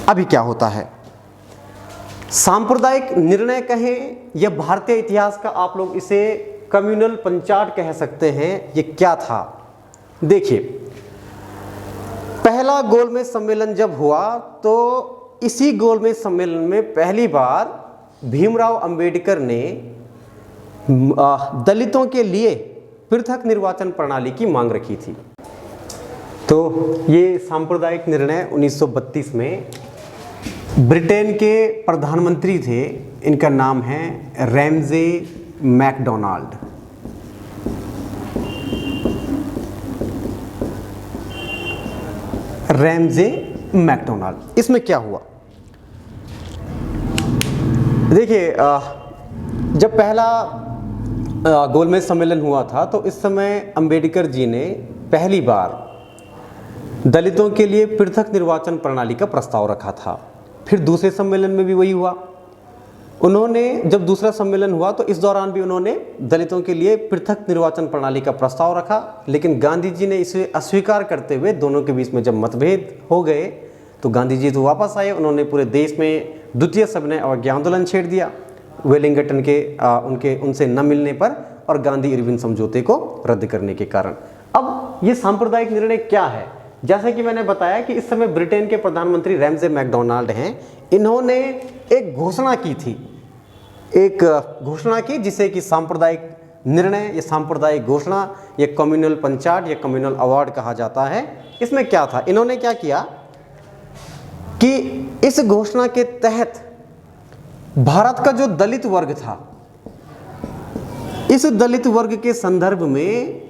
अभी क्या होता है। सांप्रदायिक निर्णय कहें या भारतीय इतिहास का आप लोग इसे कम्युनल पंचाट कह सकते हैं। ये क्या था? देखिए, पहला गोलमेज सम्मेलन जब हुआ तो इसी गोलमेज सम्मेलन में पहली बार भीमराव अंबेडकर ने दलितों के लिए पृथक निर्वाचन प्रणाली की मांग रखी थी। तो ये सांप्रदायिक निर्णय 1932 में ब्रिटेन के प्रधानमंत्री थे, इनका नाम है रैमजे मैकडोनाल्ड। Ramsay McDonald. इसमें क्या हुआ, देखिए जब पहला गोलमेज सम्मेलन हुआ था तो इस समय अंबेडकर जी ने पहली बार दलितों के लिए पृथक निर्वाचन प्रणाली का प्रस्ताव रखा था। फिर दूसरे सम्मेलन में भी वही हुआ। उन्होंने जब दूसरा सम्मेलन हुआ तो इस दौरान भी उन्होंने दलितों के लिए पृथक निर्वाचन प्रणाली का प्रस्ताव रखा, लेकिन गांधी जी ने इसे अस्वीकार करते हुए दोनों के बीच में जब मतभेद हो गए तो गांधी जी तो वापस आए। उन्होंने पूरे देश में द्वितीय सविनय अवज्ञा आंदोलन छेड़ दिया वेलिंगटन के उनसे न मिलने पर और गांधी इरविन समझौते को रद्द करने के कारण। अब ये सांप्रदायिक निर्णय क्या है, जैसे कि मैंने बताया कि इस समय ब्रिटेन के प्रधानमंत्री रैमजे मैकडोनाल्ड हैं। इन्होंने एक घोषणा की थी, जिसे कि सांप्रदायिक निर्णय या सांप्रदायिक घोषणा या कम्युनल पंचाट या कम्युनल अवार्ड कहा जाता है। इसमें क्या था, इन्होंने क्या किया कि इस घोषणा के तहत भारत का जो दलित वर्ग था, इस दलित वर्ग के संदर्भ में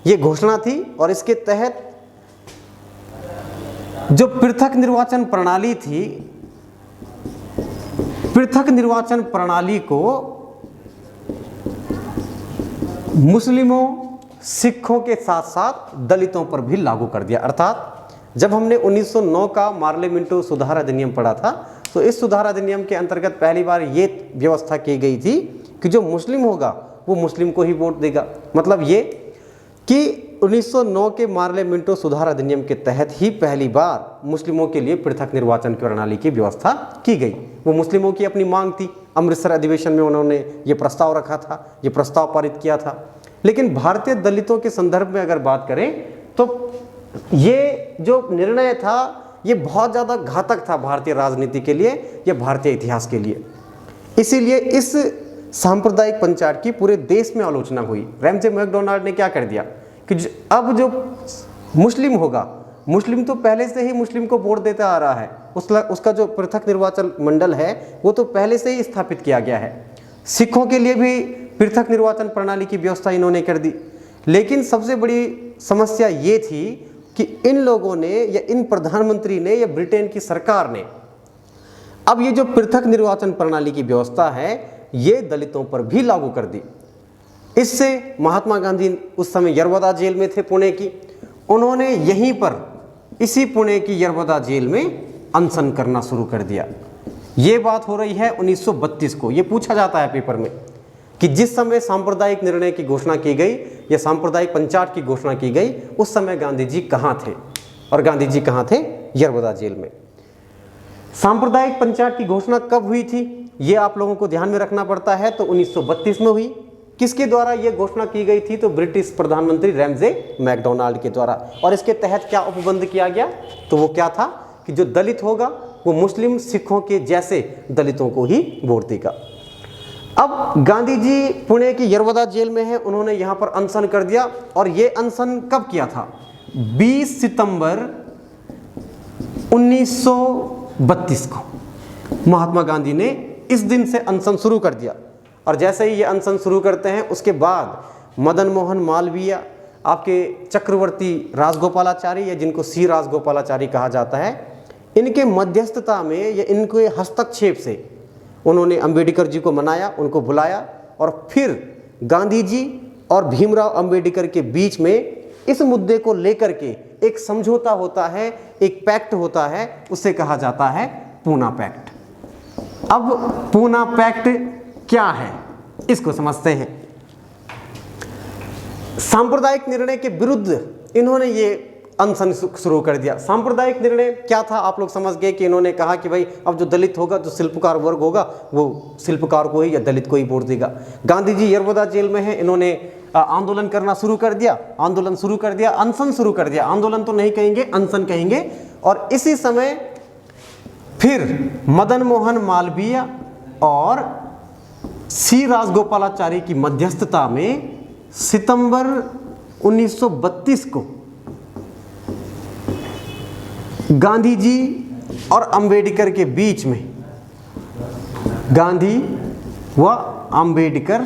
यह घोषणा थी और इसके तहत जो पृथक निर्वाचन प्रणाली थी, पृथक निर्वाचन प्रणाली को मुस्लिमों, सिखों के साथ साथ दलितों पर भी लागू कर दिया। अर्थात जब हमने 1909 का मार्ले मिंटो सुधार अधिनियम पढ़ा था तो इस सुधार अधिनियम के अंतर्गत पहली बार ये व्यवस्था की गई थी कि जो मुस्लिम होगा वो मुस्लिम को ही वोट देगा। मतलब ये कि 1909 के मार्ले मिंटो सुधार अधिनियम के तहत ही पहली बार मुस्लिमों के लिए पृथक निर्वाचन प्रणाली की व्यवस्था की गई। वो मुस्लिमों की अपनी मांग थी। अमृतसर अधिवेशन में उन्होंने ये प्रस्ताव रखा था, ये प्रस्ताव पारित किया था। लेकिन भारतीय दलितों के संदर्भ में अगर बात करें तो ये जो निर्णय था ये बहुत ज़्यादा घातक था भारतीय राजनीति के लिए या भारतीय इतिहास के लिए। इसीलिए इस सांप्रदायिक पंचायत की पूरे देश में आलोचना हुई। रैमजे मैकडोनाल्ड ने क्या कर दिया कि अब जो मुस्लिम होगा, मुस्लिम तो पहले से ही मुस्लिम को वोट देता आ रहा है, उसका जो पृथक निर्वाचन मंडल है वो तो पहले से ही स्थापित किया गया है। सिखों के लिए भी पृथक निर्वाचन प्रणाली की व्यवस्था इन्होंने कर दी। लेकिन सबसे बड़ी समस्या ये थी कि इन लोगों ने या इन प्रधानमंत्री ने या ब्रिटेन की सरकार ने अब ये जो पृथक निर्वाचन प्रणाली की व्यवस्था है ये दलितों पर भी लागू कर दी। इससे महात्मा गांधी उस समय यरवदा जेल में थे पुणे की, उन्होंने यहीं पर इसी पुणे की यरवदा जेल में अनशन करना शुरू कर दिया। ये बात हो रही है 1932 को। ये पूछा जाता है पेपर में कि जिस समय सांप्रदायिक निर्णय की घोषणा की गई या सांप्रदायिक पंचायत की घोषणा की गई उस समय गांधी जी कहाँ थे, और गांधी जी कहाँ थे, यरवदा जेल में। सांप्रदायिक पंचायत की घोषणा कब हुई थी ये आप लोगों को ध्यान में रखना पड़ता है। तो 1932 में हुई। किसके द्वारा यह घोषणा की गई थी, तो ब्रिटिश प्रधानमंत्री रैमजे मैकडोनाल्ड के द्वारा। और इसके तहत क्या उपबंध किया गया, तो वो क्या था कि जो दलित होगा वो मुस्लिम सिखों के जैसे दलितों को ही वोट देगा। अब गांधी जी पुणे की यरवदा जेल में है, उन्होंने यहां पर अनशन कर दिया। और ये अनशन कब किया था, 20 सितंबर 1932 को महात्मा गांधी ने इस दिन से अनशन शुरू कर दिया। और जैसे ही ये अनशन शुरू करते हैं उसके बाद मदन मोहन मालवीय, आपके चक्रवर्ती राजगोपालाचारी या जिनको सी राजगोपालाचारी कहा जाता है, इनके मध्यस्थता में या इनके हस्तक्षेप से उन्होंने अंबेडकर जी को मनाया, उनको बुलाया और फिर गांधी जी और भीमराव अंबेडकर के बीच में इस मुद्दे को लेकर के एक समझौता होता है, एक पैक्ट होता है, उसे कहा जाता है पूना पैक्ट। अब पूना पैक्ट क्या है इसको समझते हैं। सांप्रदायिक निर्णय के विरुद्ध इन्होंने ये अनशन शुरू कर दिया। सांप्रदायिक निर्णय क्या था आप लोग समझ गए कि इन्होंने कहा कि भाई अब जो दलित होगा, जो शिल्पकार वर्ग होगा वो शिल्पकार को ही या दलित को ही वोट देगा। गांधी जी यरवदा जेल में है, इन्होंने आंदोलन करना शुरू कर दिया, अनशन शुरू कर दिया। आंदोलन तो नहीं कहेंगे, अनशन कहेंगे। और इसी समय फिर मदन मोहन मालवीय और सी राजगोपालाचारी की मध्यस्थता में सितंबर 1932 को गांधी जी और अंबेडकर के बीच में, गांधी व अंबेडकर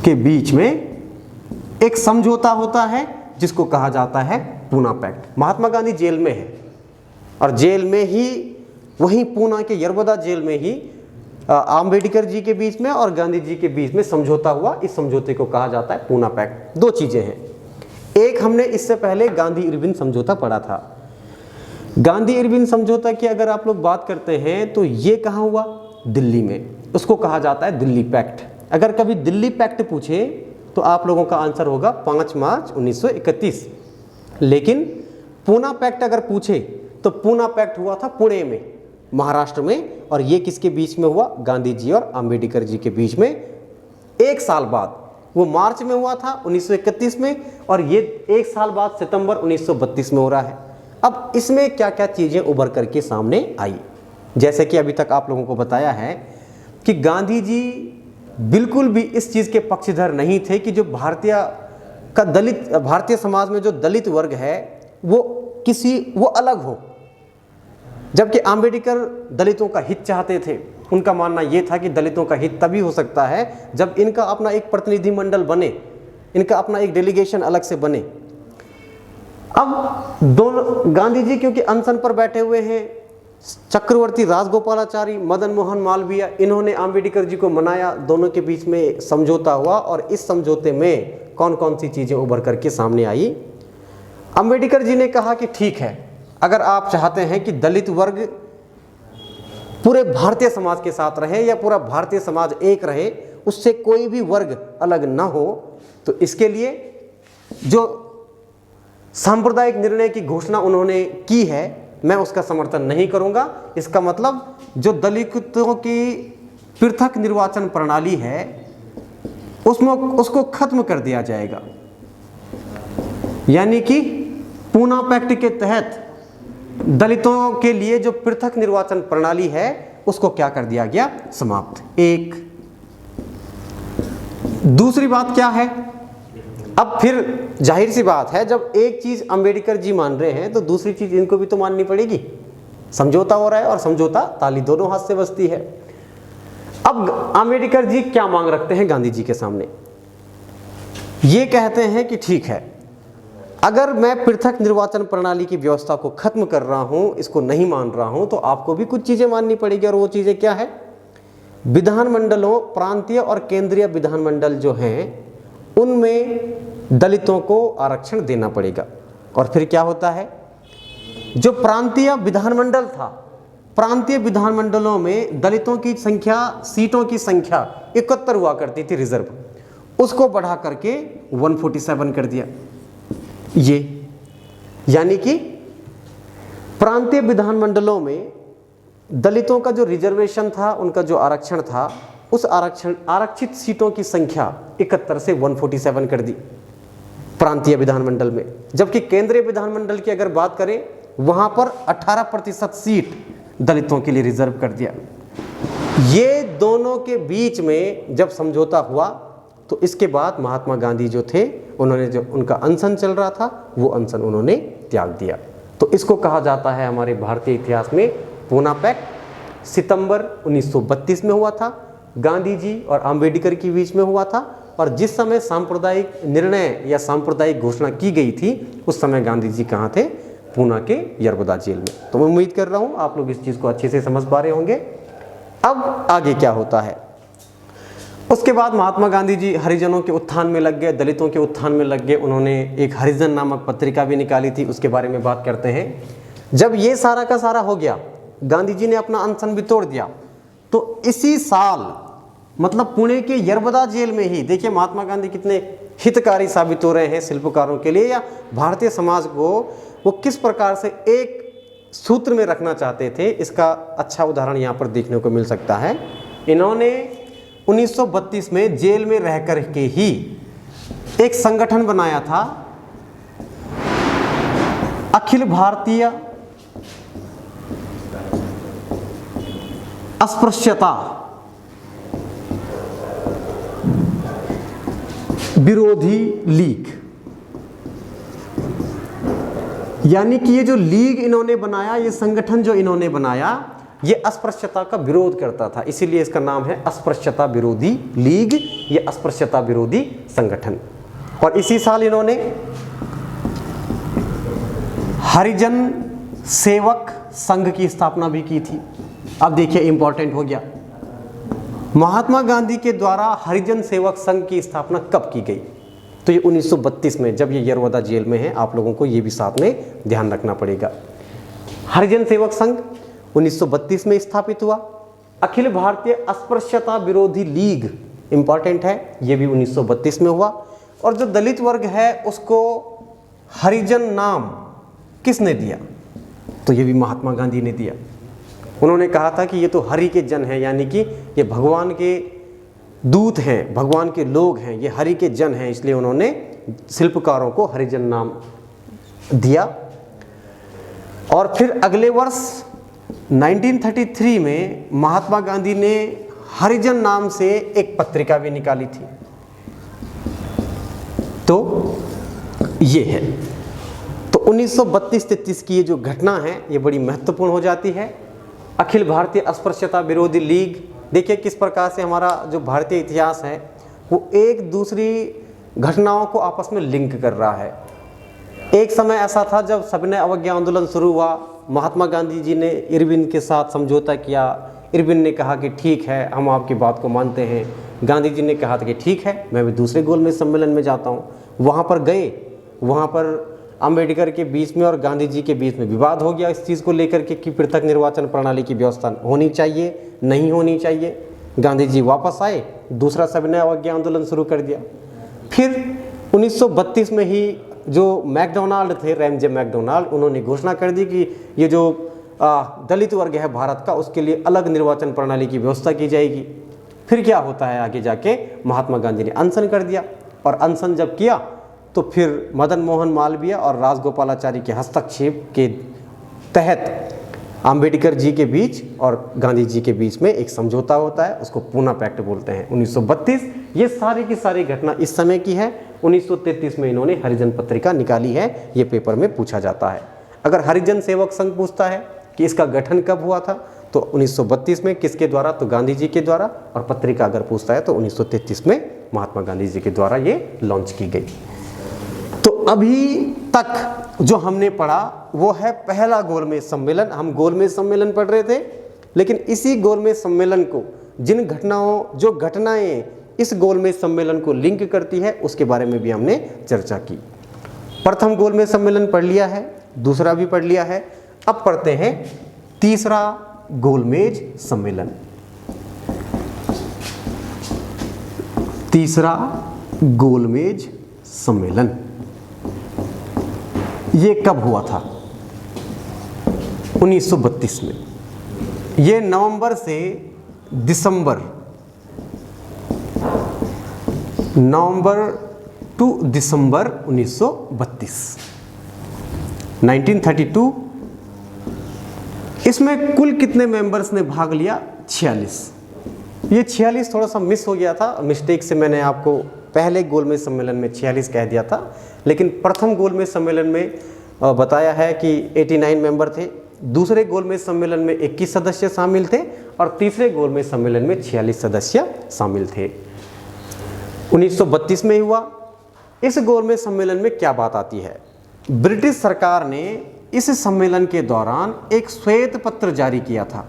के बीच में एक समझौता होता है जिसको कहा जाता है पूना पैक्ट। महात्मा गांधी जेल में है और जेल में ही, वहीं पूना के यरबदा जेल में ही अंबेडकर जी के बीच में और गांधी जी के बीच में समझौता हुआ। इस समझौते को कहा जाता है पूना पैक्ट। दो चीजें हैं, एक हमने इससे पहले गांधी इरविन समझौता पढ़ा था। गांधी इरविन समझौता की अगर आप लोग बात करते हैं तो ये कहाँ हुआ? दिल्ली में। उसको कहा जाता है दिल्ली पैक्ट। अगर कभी दिल्ली पैक्ट पूछे तो आप लोगों का आंसर होगा 5 मार्च 1931। लेकिन पूना पैक्ट अगर पूछे तो पूना पैक्ट हुआ था पुणे में, महाराष्ट्र में। और ये किसके बीच में हुआ? गांधी जी और अंबेडकर जी के बीच में। एक साल बाद, वो मार्च में हुआ था 1931 में, और ये एक साल बाद सितंबर 1932 में हो रहा है। अब इसमें क्या क्या चीज़ें उभर करके सामने आई, जैसे कि अभी तक आप लोगों को बताया है कि गांधी जी बिल्कुल भी इस चीज़ के पक्षधर नहीं थे कि जो भारतीय समाज में जो दलित वर्ग है वो अलग हो। जबकि अंबेडकर दलितों का हित चाहते थे। उनका मानना यह था कि दलितों का हित तभी हो सकता है जब इनका अपना एक प्रतिनिधिमंडल बने, इनका अपना एक डेलीगेशन अलग से बने। अब दोनों गांधी जी क्योंकि अनशन पर बैठे हुए हैं, चक्रवर्ती राजगोपालाचारी, मदन मोहन मालवीय, इन्होंने अंबेडकर जी को मनाया, दोनों के बीच में समझौता हुआ। और इस समझौते में कौन कौन सी चीज़ें उभर करके सामने आई? अंबेडकर जी ने कहा कि ठीक है, अगर आप चाहते हैं कि दलित वर्ग पूरे भारतीय समाज के साथ रहे या पूरा भारतीय समाज एक रहे, उससे कोई भी वर्ग अलग ना हो, तो इसके लिए जो सांप्रदायिक निर्णय की घोषणा उन्होंने की है, मैं उसका समर्थन नहीं करूंगा। इसका मतलब जो दलितों की पृथक निर्वाचन प्रणाली है उसमें उसको खत्म कर दिया जाएगा। यानी कि पूना पैक्ट के तहत दलितों के लिए जो पृथक निर्वाचन प्रणाली है उसको क्या कर दिया गया? समाप्त। एक दूसरी बात क्या है? अब फिर जाहिर सी बात है, जब एक चीज अंबेडकर जी मान रहे हैं तो दूसरी चीज इनको भी तो माननी पड़ेगी। समझौता हो रहा है और समझौता ताली दोनों हाथ से बजती है। अब अंबेडकर जी क्या मांग रखते हैं गांधी जी के सामने? ये कहते हैं कि ठीक है, अगर मैं पृथक निर्वाचन प्रणाली की व्यवस्था को खत्म कर रहा हूं, इसको नहीं मान रहा हूं, तो आपको भी कुछ चीजें माननी पड़ेगी। और वो चीजें क्या है? विधानमंडलों, प्रांतीय और केंद्रीय विधानमंडल जो हैं उनमें दलितों को आरक्षण देना पड़ेगा। और फिर क्या होता है? जो प्रांतीय विधानमंडल था, प्रांतीय विधानमंडलों में दलितों की संख्या, सीटों की संख्या 71 हुआ करती थी रिजर्व, उसको बढ़ा करके 147 कर दिया। ये यानी कि प्रांतीय विधानमंडलों में दलितों का जो रिजर्वेशन था, उनका जो आरक्षण था, उस आरक्षित सीटों की संख्या 71 से 147 कर दी प्रांतीय विधानमंडल में। जबकि केंद्रीय विधानमंडल की अगर बात करें, वहां पर 18% सीट दलितों के लिए रिजर्व कर दिया। ये दोनों के बीच में जब समझौता हुआ तो इसके बाद महात्मा गांधी जो थे, उन्होंने जो उनका अनशन चल रहा था वो अनशन उन्होंने त्याग दिया। तो इसको कहा जाता है हमारे भारतीय इतिहास में पूना पैक्ट। सितंबर 1932 में हुआ था, गांधी जी और अंबेडकर के बीच में हुआ था। और जिस समय सांप्रदायिक निर्णय या सांप्रदायिक घोषणा की गई थी, उस समय गांधी जी कहाँ थे? पूना के यरबदा जेल में। तो मैं उम्मीद कर रहा हूँ आप लोग इस चीज़ को अच्छे से समझ पा रहे होंगे। अब आगे क्या होता है? उसके बाद महात्मा गांधी जी हरिजनों के उत्थान में लग गए, दलितों के उत्थान में लग गए। उन्होंने एक हरिजन नामक पत्रिका भी निकाली थी, उसके बारे में बात करते हैं। जब ये सारा का सारा हो गया, गांधी जी ने अपना अनशन भी तोड़ दिया, तो इसी साल मतलब पुणे के यरबदा जेल में ही, देखिए महात्मा गांधी कितने हितकारी साबित हो रहे हैं शिल्पकारों के लिए, या भारतीय समाज को वो किस प्रकार से एक सूत्र में रखना चाहते थे, इसका अच्छा उदाहरण यहाँ पर देखने को मिल सकता है। इन्होंने 1932 में जेल में रह कर के ही एक संगठन बनाया था, अखिल भारतीय अस्पृश्यता विरोधी लीग। यानी कि ये जो लीग इन्होंने बनाया, ये संगठन जो इन्होंने बनाया, ये अस्पृश्यता का विरोध करता था, इसीलिए इसका नाम है अस्पृश्यता विरोधी लीग, ये अस्पृश्यता विरोधी संगठन। और इसी साल इन्होंने हरिजन सेवक संघ की स्थापना भी की थी। अब देखिए इंपॉर्टेंट हो गया, महात्मा गांधी के द्वारा हरिजन सेवक संघ की स्थापना कब की गई? तो ये 1932 में, जब ये यरवदा जेल में है। आप लोगों को ये भी साथ में ध्यान रखना पड़ेगा। हरिजन सेवक संघ 1932 में स्थापित हुआ। अखिल भारतीय अस्पृश्यता विरोधी लीग इंपॉर्टेंट है, ये भी 1932 में हुआ। और जो दलित वर्ग है उसको हरिजन नाम किसने दिया? तो ये भी महात्मा गांधी ने दिया। उन्होंने कहा था कि ये तो हरि के जन हैं, यानी कि ये भगवान के दूत हैं, भगवान के लोग हैं, ये हरि के जन हैं, इसलिए उन्होंने शिल्पकारों को हरिजन नाम दिया। और फिर अगले वर्ष 1933 में महात्मा गांधी ने हरिजन नाम से एक पत्रिका भी निकाली थी। तो ये है, तो 1932-33 की ये जो घटना है ये बड़ी महत्वपूर्ण हो जाती है। अखिल भारतीय अस्पृश्यता विरोधी लीग, देखिए किस प्रकार से हमारा जो भारतीय इतिहास है वो एक दूसरी घटनाओं को आपस में लिंक कर रहा है। एक समय ऐसा था जब सविनय अवज्ञा आंदोलन शुरू हुआ, महात्मा गांधी जी ने इरविन के साथ समझौता किया। इरविन ने कहा कि ठीक है, हम आपकी बात को मानते हैं। गांधी जी ने कहा था कि ठीक है, मैं भी दूसरे गोलमेज सम्मेलन में जाता हूँ। वहाँ पर गए, वहाँ पर अंबेडकर के बीच में और गांधी जी के बीच में विवाद हो गया इस चीज़ को लेकर के कि पृथक निर्वाचन प्रणाली की व्यवस्था होनी चाहिए, नहीं होनी चाहिए। गांधी जी वापस आए, दूसरा सविनय अवज्ञा आंदोलन शुरू कर दिया। फिर 1932 में ही जो मैकडोनाल्ड थे, रैमजे मैकडोनाल्ड, उन्होंने घोषणा कर दी कि ये जो दलित वर्ग है भारत का, उसके लिए अलग निर्वाचन प्रणाली की व्यवस्था की जाएगी। फिर क्या होता है, आगे जाके महात्मा गांधी ने अनशन कर दिया। और अनशन जब किया तो फिर मदन मोहन मालवीय और राजगोपालाचारी के हस्तक्षेप के तहत अंबेडकर जी के बीच और गांधी जी के बीच में एक समझौता होता है, उसको पूना पैक्ट बोलते हैं। 1932 ये सारी की सारी घटना इस समय की है। 1933 में इन्होंने हरिजन पत्रिका निकाली है, ये पेपर में पूछा जाता है। अगर हरिजन सेवक संघ पूछता है कि इसका गठन कब हुआ था तो 1932 में, किसके द्वारा? तो गांधी जी के द्वारा। और पत्रिका अगर पूछता है तो 1933 में महात्मा गांधी जी के द्वारा ये लॉन्च की गई। तो अभी तक जो हमने पढ़ा वो है पहला गोलमेज सम्मेलन। हम गोलमेज सम्मेलन पढ़ रहे थे, लेकिन इसी गोलमेज सम्मेलन को जिन घटनाओं, जो घटनाएं इस गोलमेज सम्मेलन को लिंक करती है, उसके बारे में भी हमने चर्चा की। प्रथम गोलमेज सम्मेलन पढ़ लिया है, दूसरा भी पढ़ लिया है। अब पढ़ते हैं तीसरा गोलमेज सम्मेलन। तीसरा गोलमेज सम्मेलन ये कब हुआ था? 1932 में। ये नवंबर से दिसंबर, नवंबर टू दिसंबर 1932, 1932। इसमें कुल कितने मेंबर्स ने भाग लिया? 46। ये 46 थोड़ा सा मिस हो गया था, मिस्टेक से मैंने आपको पहले गोलमेज सम्मेलन में 46 कह दिया था, लेकिन प्रथम गोलमेज सम्मेलन में बताया है कि 89 मेंबर थे। दूसरे गोलमेज सम्मेलन में 21 सदस्य शामिल थे और तीसरे गोलमेज सम्मेलन में 46 सदस्य शामिल थे। 1932 में हुआ। इस गोलमेज सम्मेलन में क्या बात आती है? ब्रिटिश सरकार ने इस सम्मेलन के दौरान एक श्वेत पत्र जारी किया था,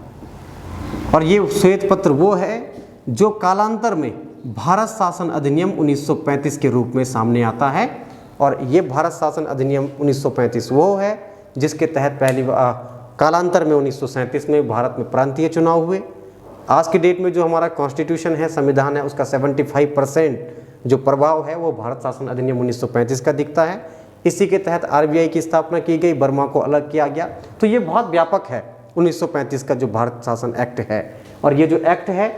और ये श्वेत पत्र वो है जो कालांतर में भारत शासन अधिनियम 1935 के रूप में सामने आता है। और ये भारत शासन अधिनियम 1935 वो है जिसके तहत पहली कालांतर में 1937 में भारत में प्रांतीय चुनाव हुए। आज की डेट में जो हमारा कॉन्स्टिट्यूशन है, संविधान है, उसका 75% जो प्रभाव है वो भारत शासन अधिनियम 1935 का दिखता है। इसी के तहत आरबीआई की स्थापना की गई, बर्मा को अलग किया गया। तो ये बहुत व्यापक है 1935 का जो भारत शासन एक्ट है। और ये जो एक्ट है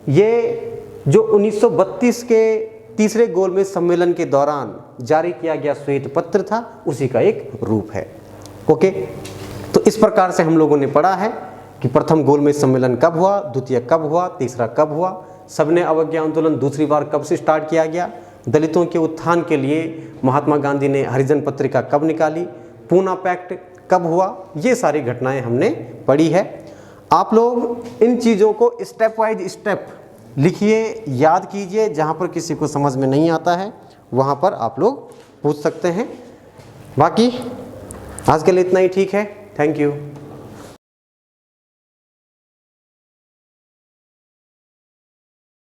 ये जो 1932 के तीसरे गोलमेज सम्मेलन के दौरान जारी किया गया श्वेत पत्र था, उसी का एक रूप है। ओके, तो इस प्रकार से हम लोगों ने पढ़ा है कि प्रथम गोलमेज सम्मेलन कब हुआ, द्वितीय कब हुआ, तीसरा कब हुआ, सविनय अवज्ञा आंदोलन दूसरी बार कब से स्टार्ट किया गया, दलितों के उत्थान के लिए महात्मा गांधी ने हरिजन पत्रिका कब निकाली, पूना पैक्ट कब हुआ, ये सारी घटनाएं हमने पढ़ी है। आप लोग इन चीज़ों को स्टेप वाइज स्टेप लिखिए, याद कीजिए, जहाँ पर किसी को समझ में नहीं आता है वहाँ पर आप लोग पूछ सकते हैं। बाकी आज के लिए इतना ही ठीक है। Thank you.